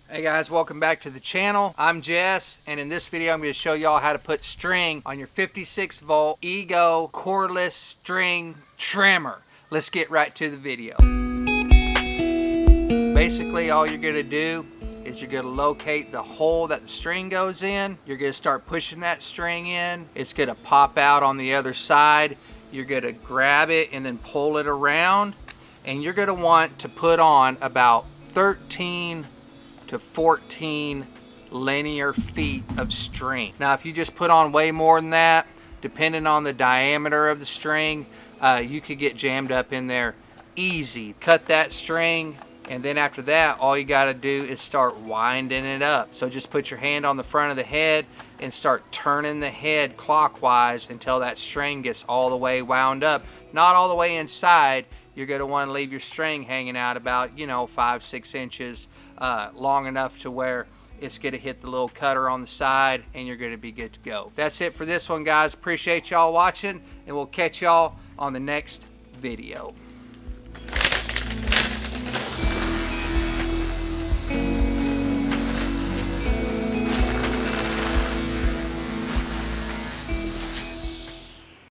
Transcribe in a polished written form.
Hey guys, welcome back to the channel. I'm Jess, and in this video I'm going to show y'all how to put string on your 56 volt Ego cordless string trimmer. Let's get right to the video. Basically all you're going to do is you're going to locate the hole that the string goes in. You're going to start pushing that string in. It's going to pop out on the other side. You're going to grab it and then pull it around, and you're going to want to put on about 13 to 14 linear feet of string. Now if you just put on way more than that, depending on the diameter of the string, you could get jammed up in there easy. Cut that string, and then after that all you got to do is start winding it up. So just put your hand on the front of the head and start turning the head clockwise until that string gets all the way wound up. Not all the way inside. You're going to want to leave your string hanging out about, 5-6 inches, long enough to where it's going to hit the little cutter on the side, and you're going to be good to go. That's it for this one, guys. Appreciate y'all watching, and we'll catch y'all on the next video.